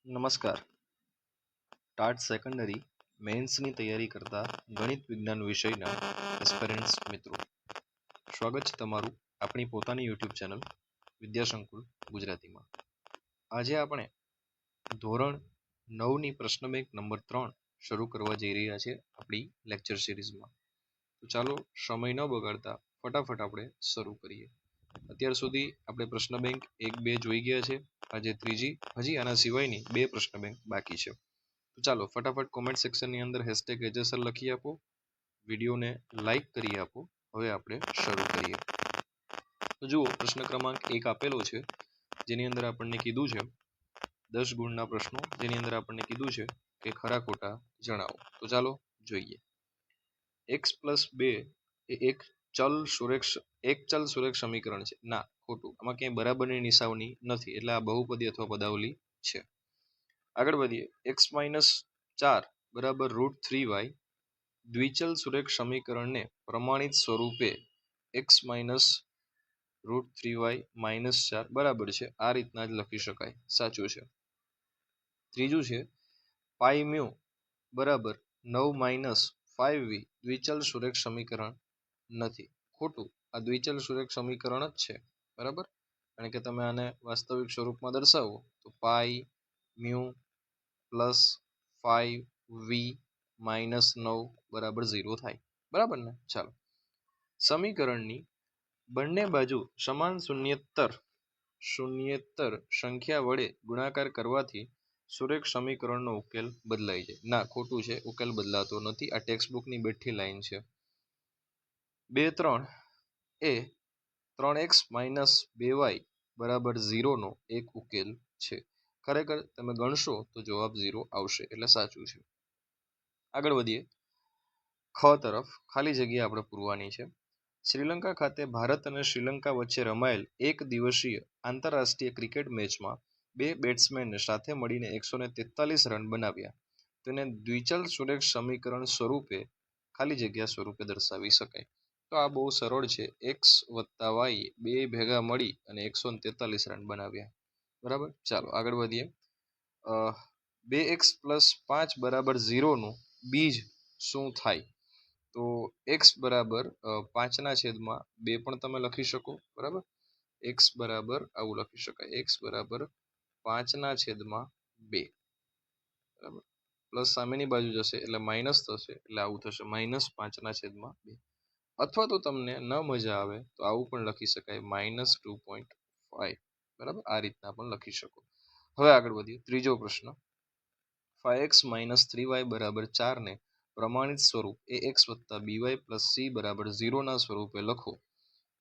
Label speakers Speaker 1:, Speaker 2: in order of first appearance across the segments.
Speaker 1: નમસ્કાર. TAT secondary મેન્સની તૈયારી કરતા ગણિત વિજ્ઞાન વિષયના એસ્પિરન્ટ્સ મિત્રો, સ્વાગત છે તમારું આપણી પોતાની યુટ્યુબ ચેનલ વિદ્યાસંકુલ ગુજરાતીમાં. આજે આપણે ધોરણ 9ની પ્રશ્ન બેંક નંબર 3 શરૂ કરવા જઈ રહ્યા છે આપણી લેક્ચર સિરીઝમાં. તો ચાલો સમય ન બગાડતા ફટાફટ આપણે શરૂ કરીએ. અત્યાર સુધી આપણે પ્રશ્ન બેંક 1-2 જોઈ ગયા છે. આજે ત્રીજી, હજી આના સિવાયની 2 પ્રશ્ન બેંક બાકી છે. તો ચાલો ફટાફટ કોમેન્ટ સેક્શનની અંદર #HSR લખી આપો, વિડીયોને લાઈક કરી આપો. હવે આપણે શરૂ કરીએ. તો જુઓ, પ્રશ્ન ક્રમાંક 1 આપેલો છે, જેની અંદર આપણને કીધું છે 10 ગુણના પ્રશ્નો, જેની અંદર આપણને કીધું છે કે ખરા ખોટા જણાવો. તો ચાલો જોઈએ. x+2 એ એક ચલ સુરેખ સમીકરણ છે. ના, ખોટું. આમાં ક્યાંય બરાબરની નિશાની નથી, એટલે આ બહુપદી અથવા પદાવલી છે. આગળ વધીએ. x-4 બરાબર √3y દ્વિચલ સુરેખ સમીકરણને પ્રમાણિત સ્વરૂપે x √3y -4 બરાબર છે. આ રીતના જ લખી શકાય, સાચું છે. ત્રીજું છે πμ બરાબર 9 - 5v દ્વિચલ સુરેખ સમીકરણ નથી. ખોટું. આ દ્વિચલ સુરેખ સમીકરણ જ છે, બરાબર. કારણ કે તમે આને વાસ્તવિક સ્વરૂપમાં દર્શાવો તો πμ + 5v - 9 બરાબર 0 થાય, બરાબર ને. ચાલો, સમીકરણની બંને બાજુ સમાન શૂન્યેતર સંખ્યા વડે ગુણાકાર કરવાથી સુરેખ સમીકરણનો ઉકેલ બદલાઈ જાય. ના, ખોટું છે. ઉકેલ બદલાતો નથી. આ ટેક્સ્ટબુકની બેઠી લાઈન છે. 2, 3 એ 3x - 2y બરાબર 0 નો એક ઉકેલ છે. ખરેખર તમે ગણશો તો જવાબ 0 આવશે, એટલે સાચું છે. આગળ વધીએ. ખ તરફ ખાલી જગ્યા આપણે પૂરવાની છે. શ્રીલંકા ખાતે ભારત અને શ્રીલંકા વચ્ચે રમાયેલ એક દિવસીય આંતરરાષ્ટ્રીય ક્રિકેટ મેચમાં 2 બેટ્સમેને સાથે મળીને 143 રન બનાવ્યા. તેને દ્વિચલ સુરેખ સમીકરણ સ્વરૂપે ખાલી જગ્યા સ્વરૂપે દર્શાવી શકાય. તો આ બહુ સરળ છે. x + y બે ભેગા મળી અને 143 રન બનાવ્યા, બરાબર. ચાલો આગળ વધીએ. 2x + 5 બરાબર 0 નું બીજ શું થાય? તો x બરાબર 5/2 પણ તમે લખી શકો, બરાબર. x બરાબર આવું લખી શકાય, x બરાબર 5/2, બરાબર. પ્લસ સામેની બાજુ જશે એટલે માઇનસ થશે, એટલે આવું થશે -5/2. અથવા તો તમને ન મજા આવે તો આવું પણ લખી શકાય, -2.5, બરાબર. આ રીતના પણ લખી શકો. હવે આગળ વધીએ. ત્રીજો પ્રશ્ન. 5x - 3y બરાબર 4 ને પ્રમાણિત સ્વરૂપ ax + by + c બરાબર 0 ના સ્વરૂપે લખો.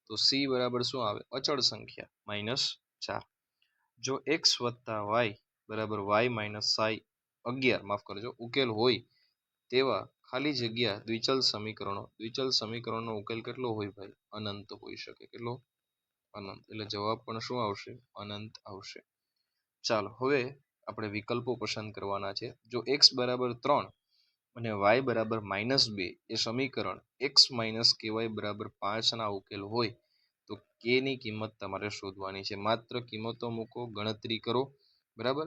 Speaker 1: તો c બરાબર શું આવે? અચળ સંખ્યા -4. જો x + y બરાબર y - psi 11, માફ કરજો, ઉકેલ હોય તેવા ખાલી જગ્યા દ્વિચલ સમીકરણનો ઉકેલ કેટલો હોય ભાઈ? અનંત હોઈ શકે. કેટલો? અનંત. એટલે જવાબ પણ શું આવશે? અનંત આવશે. ચાલો, હવે આપણે વિકલ્પો પસંદ કરવાના છે. જો x બરાબર 3 અને y બરાબર -2 એ સમીકરણ x - ky બરાબર 5 ના ઉકેલ હોય તો k ની કિંમત તમારે શોધવાની છે. માત્ર કિંમતો મૂકો, ગણતરી કરો, બરાબર.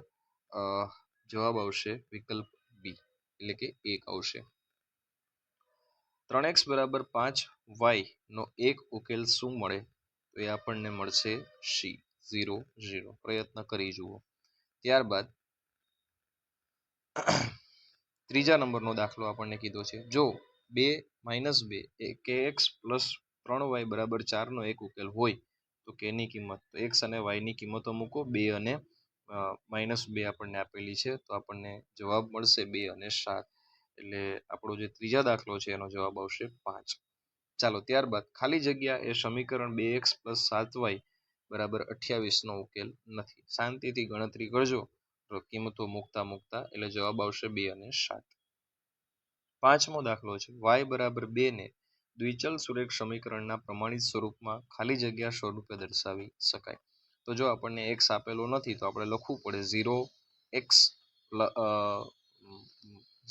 Speaker 1: જવાબ આવશે વિકલ્પ બી, એટલે કે 1 આવશે. 3x બરાબર 5y નો એક ઉકેલ શું મળે? તો એ આપણને મળશે c, 0, 0. પ્રયત્ન કરી જુઓ. ત્યારબાદ ત્રીજા નંબરનો દાખલો આપણને કીધો છે. જો 2 - 2 એ kx + 3y બરાબર 4 નો એક ઉકેલ હોય તો k ની કિંમત, તો x અને y ની કિંમતો મૂકો. 2 અને -2 આપણને આપેલી છે, તો આપણને જવાબ મળશે 2 અને 7. એટલે આપણો જે ત્રીજા દાખલો છે એનો જવાબ આવશે 5. ચાલો, ત્યારબાદ ખાલી જગ્યા એ સમીકરણ 2x + 7y બરાબર 28 નો ઉકેલ નથી. શાંતિથી ગણતરી કરજો, તો કિંમતો મૂકતા એટલે જવાબ આવશે 2 અને 7. પાંચમો દાખલો છે. y બરાબર 2 ને દ્વિચલ સુરેખ સમીકરણના પ્રમાણિત સ્વરૂપમાં ખાલી જગ્યા સ્વરૂપે દર્શાવી શકાય. તો જો આપણને x આપેલો નથી તો આપણે લખવું પડે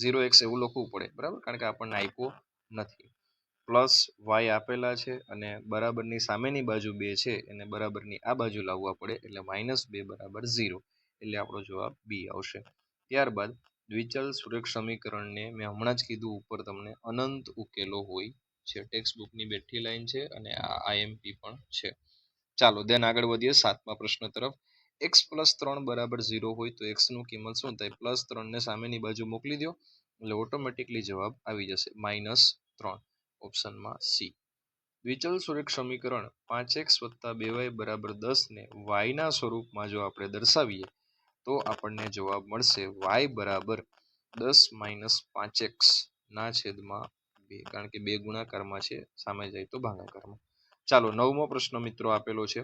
Speaker 1: 0x એવું લખવું પડે, બરાબર, કારણ કે આપણને આપ્યો નથી. પ્લસ y આપેલા છે અને બરાબરની સામેની બાજુ 2 છે, એને બરાબરની આ બાજુ લાવવા પડે, એટલે -2 બરાબર 0. એટલે આપણો જવાબ બી આવશે. ત્યારબાદ દ્વિચલ સુરેખ સમીકરણને મેં હમણાં જ કીધું ઉપર તમને અનંત ઉકેલો હોય છે. ટેક્સ્ટ બુકની બેઠી લાઈન છે અને આ આઈએમપી પણ છે. ચાલો દેન આગળ વધીએ 7મા પ્રશ્ન તરફ. x + 3 = 0 હોય તો x નું કિંમત શું થાય? +3 ને સામેની બાજુ મોકલી દો એટલે ઓટોમેટિકલી જવાબ આવી જશે -3, ઓપ્શનમાં સી. દ્વિચલ સુરેખ સમીકરણ 5x + 2y = 10 ને y ના સ્વરૂપમાં જો આપણે દર્શાવીએ તો આપણને જવાબ મળશે y = 10 - 5x ના છેદમાં 2, કારણ કે 2 ગુણાકારમાં છે, સામે જાય તો ભાગાકારમાં. ચાલો 9મો પ્રશ્ન મિત્રો આપેલો છે.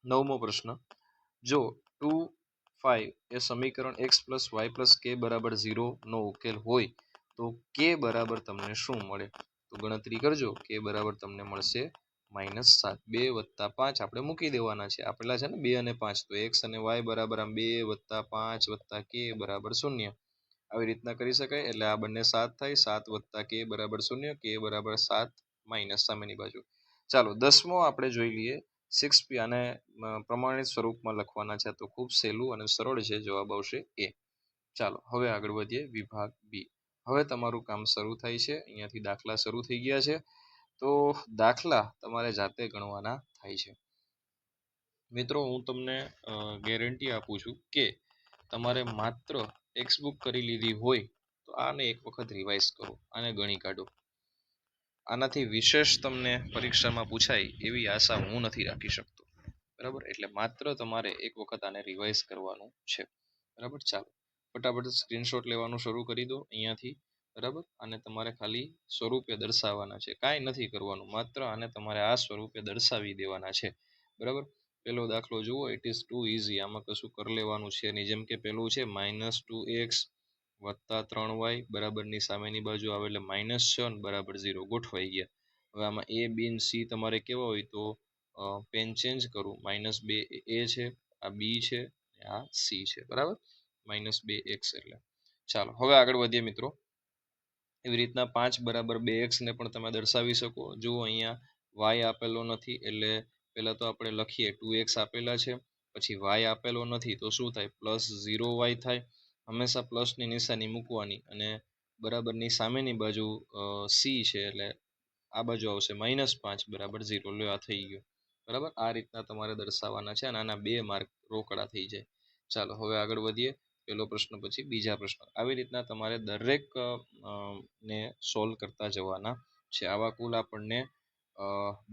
Speaker 1: 9મો પ્રશ્ન, જો 2, 5 એ સમીકરણ x + y + k = 0 નો ઉકેલ હોય તો k બરાબર તમને શું મળે? તો ગણતરી કરજો. k બરાબર તમને મળશે -7. 2 + 5 આપણે મૂકી દેવાના છે. આપેલા છે ને 2 અને 5, તો x અને y બરાબર 2 + 5 + k બરાબર 0. આવી રીતના કરી શકાય. એટલે આ બંને 7 થાય. 7 + k બરાબર 0, k બરાબર 7 માઇનસ સામેની બાજુ. ચાલો 10મો આપણે જોઈ લઈએ. 6p આને પ્રમાણિત સ્વરૂપમાં લખવાના છે, તો ખૂબ સહેલું અને સરળ છે. જવાબ આવશે એ. ચાલો હવે આગળ વધીએ વિભાગ બી. હવે તમારું કામ શરૂ થાય છે. અહીંયાથી દાખલા શરૂ થઈ ગયા છે. તો દાખલા તમારે જાતે ગણવાના થાય છે. મિત્રો હું તમને ગેરંટી આપું છું કે તમારે માત્ર ટેક્સ્ટ બુક કરી લીધી હોય તો આને એક વખત રિવાઇઝ કરો, આને ગણી કાઢો. આનાથી વિશેષ તમને પરીક્ષામાં પૂછાય એવી આશા હું નથી રાખી શકતો. બરાબર, એટલે માત્ર તમારે એક વખત આને રિવાઇઝ કરવાનું છે. બરાબર, ચાલો ફટાફટ સ્ક્રીનશોટ લેવાનું શરૂ કરી દો અહીંયાથી. બરાબર, અને તમારે ખાલી સ્વરૂપે દર્શાવવાના છે, કાંઈ નથી કરવાનું, માત્ર આને તમારે આ સ્વરૂપે દર્શાવી દેવાના છે. બરાબર, પેલો દાખલો જુઓ, ઇટ ઇઝ ટુ ઇઝી. આમાં કશું કરી લેવાનું છે નહીં. જેમ કે પેલું છે -2x + 3y બરાબરની સામેની બાજુ આવે એટલે -6 અને બરાબર 0 ગોઠવાઈ ગયા. હવે આમાં a, b અને c તમારે કેવા હોય તો પેન ચેન્જ કરું. -2 એ છે, આ b છે, આ c છે. બરાબર, -2x એટલે. ચાલો હવે આગળ વધીએ મિત્રો. એવી રીતના 5 = 2x ને પણ તમે દર્શાવી શકો. જુઓ અહીંયા y આપેલો નથી એટલે પહેલા તો આપણે લખીએ 2x આપેલા છે, પછી y આપેલો નથી તો શું થાય? +0y થાય. હંમેશા પ્લસની નિશાની મૂકવાની અને બરાબરની સામેની બાજુ c છે એટલે આ બાજુ આવશે -5 = 0. લો આ થઈ ગયું. બરાબર, આ રીતના તમારે દર્શાવવાના છે અને આના 2 માર્ક રોકડા થઈ જાય. ચાલો હવે આગળ વધીએ. પહેલો પ્રશ્ન પછી બીજા પ્રશ્ન. આવી રીતના તમારે દરેક ને સોલ્વ કરતા જવાના છે. આવા કુલ આપણને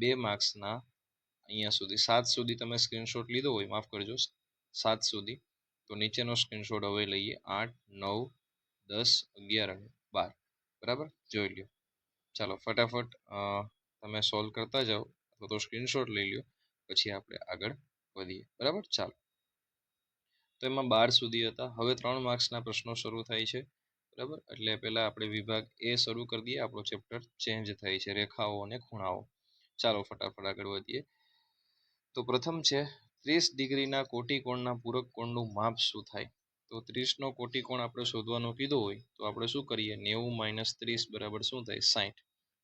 Speaker 1: 2 માર્ક્સના અહીંયા સુધી 7 સુધી તમે સ્ક્રીનશોટ લીધો હોય, માફ કરજો 7 સુધી, તો નીચેનો સ્ક્રીનશોટ હવે લઈએ 8, 9, 10, 11 અને 12. બરાબર, જોઈ લ્યો. ચાલો ફટાફટ તમે સોલ્વ કરતા જાઓ અથવા તો સ્ક્રીનશોટ લઈ લ્યો, પછી આપણે આગળ વધીએ. બરાબર, ચાલો. તો એમાં 12 સુધી હતા. હવે 3 માર્ક્સના પ્રશ્નો શરૂ થાય છે. બરાબર, એટલે પહેલા આપણે વિભાગ એ શરૂ કરી દઈએ. આપણો ચેપ્ટર ચેન્જ થાય છે, રેખાઓ અને ખૂણાઓ. ચાલો ફટાફટ આગળ વધીએ. તો પ્રથમ છે 30 ડિગ્રીના કોટિકોણના પૂરક કોણનું માપ શું થાય? તો 30નો કોટિકોણ આપણે શોધવાનો કીધો હોય તો આપણે શું કરીએ? 90 - 30 બરાબર શું થાય? 60.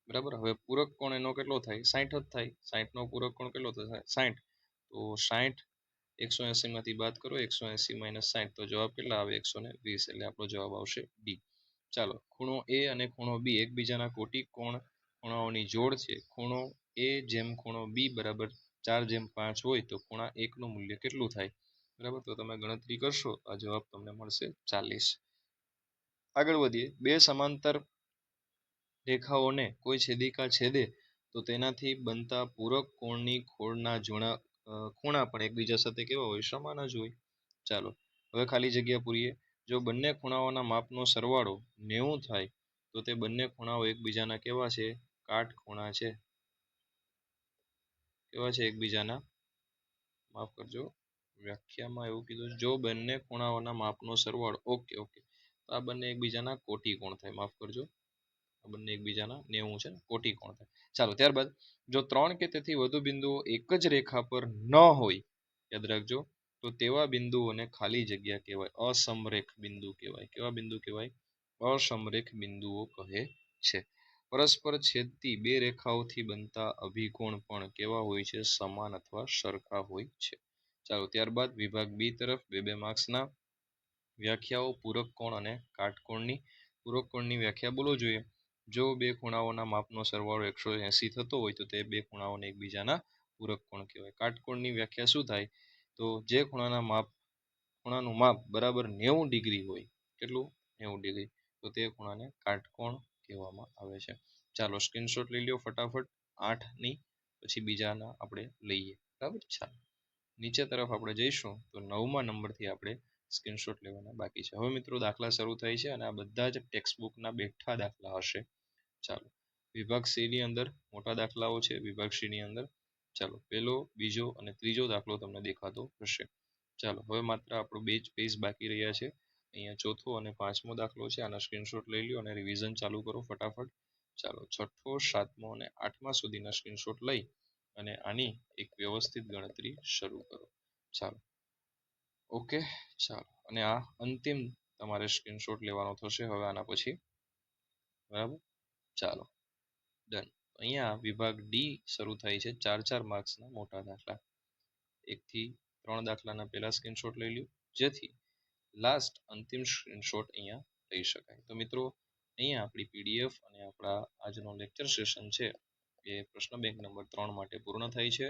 Speaker 1: બરાબર, હવે પૂરક કોણ એનો કેટલો થાય? 60 જ થાય. 60નો પૂરક કોણ કેટલો થાય? 60. તો 60 180 માંથી બાદ કરો, 180 - 60 તો જવાબ કેટલા આવે? 120. એટલે આપણો જવાબ આવશે ડી. ચાલો, ખૂણો એ અને ખૂણો બી એકબીજાના કોટિકોણ ખૂણાઓની જોડ છે. ખૂણો એ જેમ ખૂણો બી બરાબર 4/5 હોય તો ખૂણા 1 નું મૂલ્ય કેટલું થાય? બરાબર, તો તમે ગણતરી કરશો આ જવાબ તમને મળશે 40. આગળ વધીએ. બે સમાંતર રેખાઓને કોઈ છેદિકા છેદે તો તેનાથી બનતા પૂરક કોણની ખોળના ખૂણા પણ એકબીજા સાથે કેવા હોય? સમાન જ હોય. ચાલો હવે ખાલી જગ્યા પૂરીએ. જો બંને ખૂણાઓના માપનો સરવાળો 90 થાય તો તે બંને ખૂણાઓ એકબીજાના કેવા છે? કાટખૂણા છે. કેવા છે એકબીજાના? માફ કરજો, વ્યાખ્યામાં એવું કીધું જો બંને ખૂણાઓના માપનો સરવાળો ઓકે તો આ બંને એકબીજાના કોટિકોણ થાય. માફ કરજો, આ બંને એકબીજાના 90 છે ને કોટિકોણ થાય. ચાલો ત્યારબાદ જો 3 કે તેથી વધુ બિંદુઓ એક જ રેખા પર ન હોય, યાદ રાખજો, તો તેવા બિંદુઓને ખાલી જગ્યા કહેવાય. અસમરેખ બિંદુ કહેવાય. કેવા બિંદુ કહેવાય? અસમરેખ બિંદુઓ કહે છે. પરસ્પર છેદતી બે રેખાઓથી બનતા અભિકોણ પણ કેવા હોય છે? સમાન અથવા સરખા હોય છે. ચાલો ત્યારબાદ વિભાગ બી તરફ 2 માર્ક્સના વ્યાખ્યાઓ પૂરક કોણ અને કાટકોણની. પૂરક કોણની વ્યાખ્યા બોલો જોઈએ. જો બે ખૂણાઓના માપનો સરવાળો 180 થતો હોય તો તે બે ખૂણાઓને એકબીજાના પૂરક કોણ કહેવાય. કાટકોણની વ્યાખ્યા શું થાય? તો જે ખૂણાનું માપ બરાબર 90 ડિગ્રી હોય, કેટલું? 90 ડિગ્રી, તો તે ખૂણાને કાટકોણ કહેવામાં આવે છે. ચાલો સ્ક્રીનશોટ લઈ લ્યો ફટાફટ 8ની, પછી બીજાના આપણે લઈએ. બરાબર. ચાલો નીચે તરફ આપણે જઈશું તો 9મા નંબરથી આપણે સ્ક્રીનશોટ લેવાના બાકી છે. હવે મિત્રો દાખલા શરૂ થાય છે અને આ બધા જ ટેક્સ્ટબુકના બેઠા દાખલા હશે. ચાલો વિભાગ સી ની અંદર મોટા દાખલાઓ છે. વિભાગ સી ની અંદર ચાલો પહેલો, બીજો અને ત્રીજો દાખલો તમને દેખાતો હશે. ચાલો હવે માત્ર આપણો 2 જ પેજ બાકી રહ્યા છે. અહીંયા ચોથો અને 5મો દાખલો છે. આના સ્ક્રીનશોટ લઈ લો અને રિવિઝન ચાલુ કરો ફટાફટ. ચાલો 6ઠ્ઠો, 7મો અને 8મા સુધીના સ્ક્રીનશોટ લઈ અને આની એક વ્યવસ્થિત ગણતરી શરૂ કરો. ચાલો ઓકે. ચાલો અને આ અંતિમ તમારે સ્ક્રીનશોટ લેવાનો થશે હવે આના પછી. બરાબર. ચાલો ડન. અહીંયા વિભાગ ડી શરૂ થાય છે. 4-4 માર્ક્સના મોટા દાખલા. 1 થી 3 દાખલાના પહેલા સ્ક્રીનશોટ લઈ લ્યો, જેથી લાસ્ટ અંતિમ સ્ક્રીનશોટ અહીંયા લઈ શકાય. તો મિત્રો અહીંયા આપણી પીડીએફ અને આપણા આજનો લેક્ચર સેશન છે એ પ્રશ્ન બેંક નંબર 3 માટે પૂર્ણ થાય છે.